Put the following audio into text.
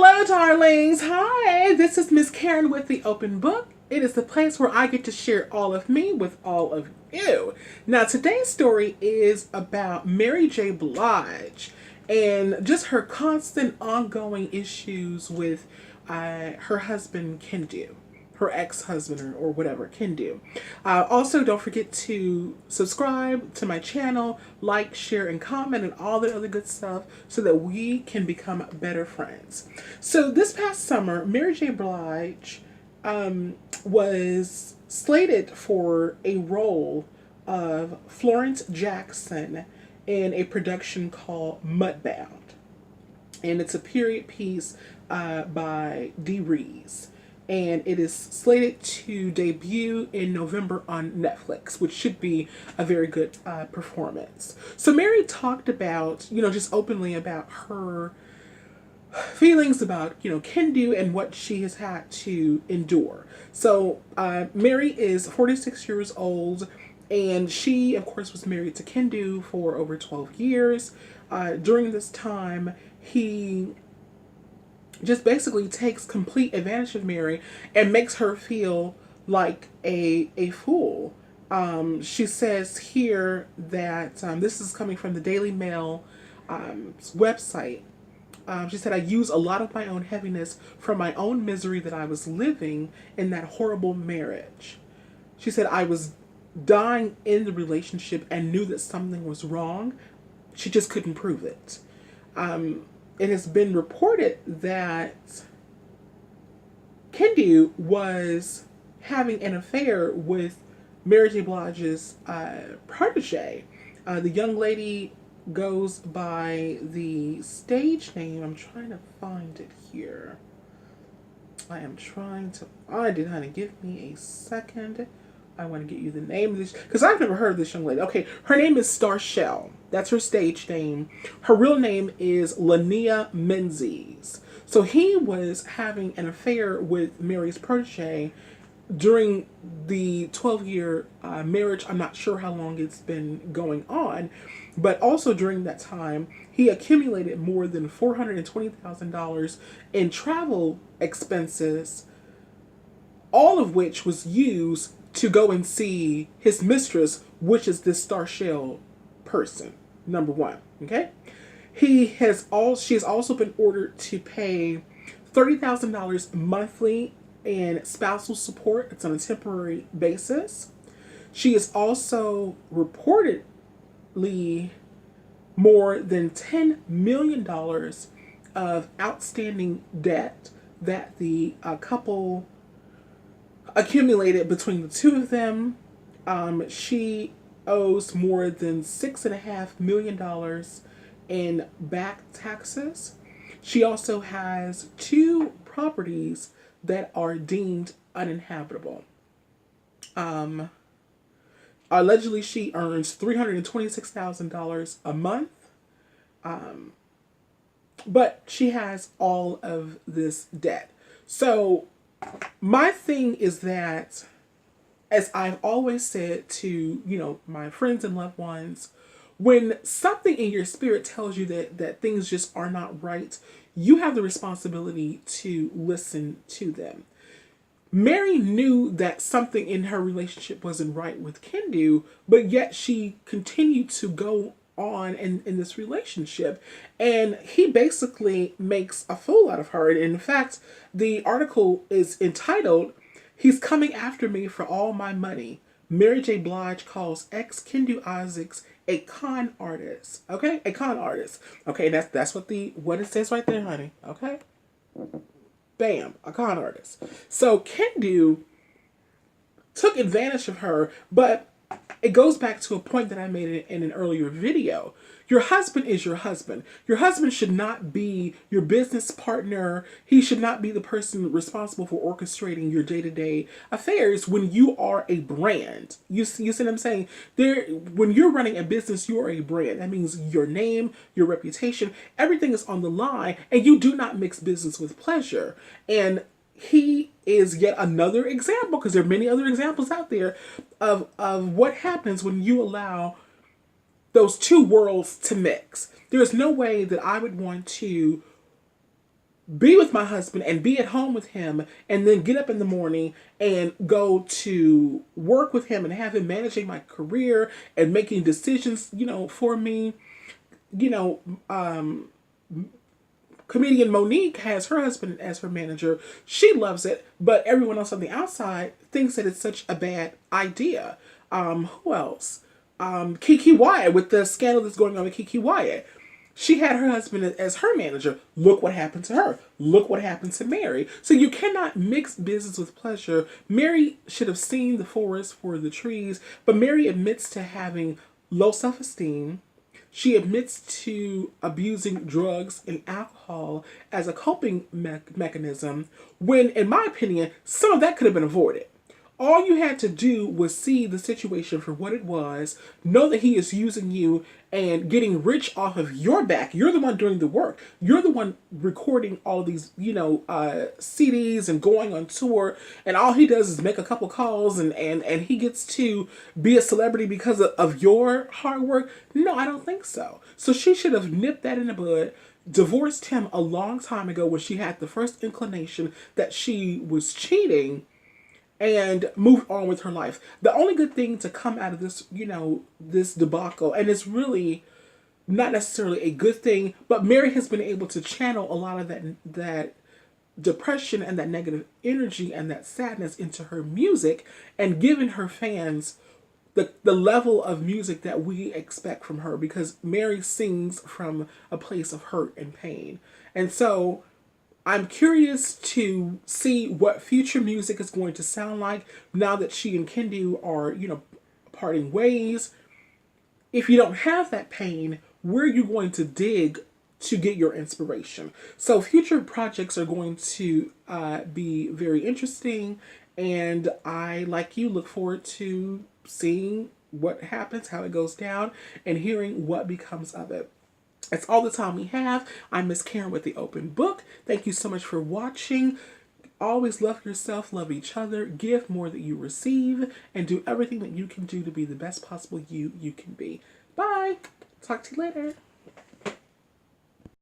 Hello, darlings. Hi, this is Miss Karen with the Open Book. It is the place where I get to share all of me with all of you. Now, today's story is about Mary J. Blige and just her constant ongoing issues with her husband, Kendu, her ex-husband, or whatever, Kendu. Also, don't forget to subscribe to my channel, like, share, and comment, and all the other good stuff so that we can become better friends. So this past summer, Mary J. Blige was slated for a role of Florence Jackson in a production called Mudbound. And it's a period piece by Dee Rees. And it is slated to debut in November on Netflix, which should be a very good performance. So Mary talked about, just openly about her feelings about, Kendu and what she has had to endure. So Mary is 46 years old, and she, of course, was married to Kendu for over 12 years. During this time, he just basically takes complete advantage of Mary and makes her feel like a fool. She says here that this is coming from the Daily Mail website. She said, I use a lot of my own heaviness from my own misery that I was living in that horrible marriage. She said, I was dying in the relationship and knew that something was wrong. She just couldn't prove it. It has been reported that Kendu was having an affair with Mary J. Blige's protege. The young lady goes by the stage name. I'm trying to find it here. I am trying to find it, honey. Give me a second. I want to get you the name of this, because I've never heard of this young lady. Okay, her name is Starshell. That's her stage name. Her real name is Lania Menzies. So he was having an affair with Mary's protege during the 12-year marriage. I'm not sure how long it's been going on, but also during that time, he accumulated more than $420,000 in travel expenses, all of which was used to go and see his mistress, which is this Starshell person, number one. Okay, she has also been ordered to pay $30,000 monthly in spousal support. It's on a temporary basis. She is also reportedly more than $10 million of outstanding debt that the couple accumulated between the two of them. She owes more than $6.5 million in back taxes. She also has 2 properties that are deemed uninhabitable. Allegedly, she earns $326,000 a month. But she has all of this debt. So my thing is that, as I've always said to, my friends and loved ones, when something in your spirit tells you that things just are not right, you have the responsibility to listen to them. Mary knew that something in her relationship wasn't right with Kendu, but yet she continued to go on in this relationship, and he basically makes a fool out of her. And in fact, the article is entitled, "He's Coming After Me for All My Money. Mary J. Blige Calls Ex Kendu Isaacs a Con Artist." Okay, a con artist. Okay, that's what it says right there, honey. Okay, bam, a con artist. So Kendu took advantage of her, but it goes back to a point that I made in an earlier video. Your husband is your husband. Your husband should not be your business partner. He should not be the person responsible for orchestrating your day-to-day affairs when you are a brand. You see what I'm saying? When you're running a business, you are a brand. That means your name, your reputation, everything is on the line, and you do not mix business with pleasure. And he is yet another example, because there are many other examples out there of what happens when you allow those two worlds to mix. There's no way that I would want to be with my husband and be at home with him and then get up in the morning and go to work with him and have him managing my career and making decisions, for me. You know, comedian Monique has her husband as her manager. She loves it, but everyone else on the outside thinks that it's such a bad idea. Who else? Kiki Wyatt, with the scandal that's going on with Kiki Wyatt. She had her husband as her manager. Look what happened to her. Look what happened to Mary. So you cannot mix business with pleasure. Mary should have seen the forest for the trees, but Mary admits to having low self-esteem. She admits to abusing drugs and alcohol as a coping mechanism when, in my opinion, some of that could have been avoided. All you had to do was see the situation for what it was, know that he is using you and getting rich off of your back. You're the one doing the work. You're the one recording all these, CDs and going on tour. And all he does is make a couple calls and he gets to be a celebrity because of your hard work. No, I don't think so. So she should have nipped that in the bud, divorced him a long time ago when she had the first inclination that she was cheating, and moved on with her life. The only good thing to come out of this, this debacle, and it's really not necessarily a good thing, but Mary has been able to channel a lot of that depression and that negative energy and that sadness into her music and given her fans the level of music that we expect from her, because Mary sings from a place of hurt and pain. And so I'm curious to see what future music is going to sound like now that she and Kendu are, parting ways. If you don't have that pain, where are you going to dig to get your inspiration? So future projects are going to be very interesting, and I, like you, look forward to seeing what happens, how it goes down, and hearing what becomes of it. That's all the time we have. I'm Miss Karen with the Open Book. Thank you so much for watching. Always love yourself, love each other, give more than you receive, and do everything that you can do to be the best possible you can be. Bye. Talk to you later.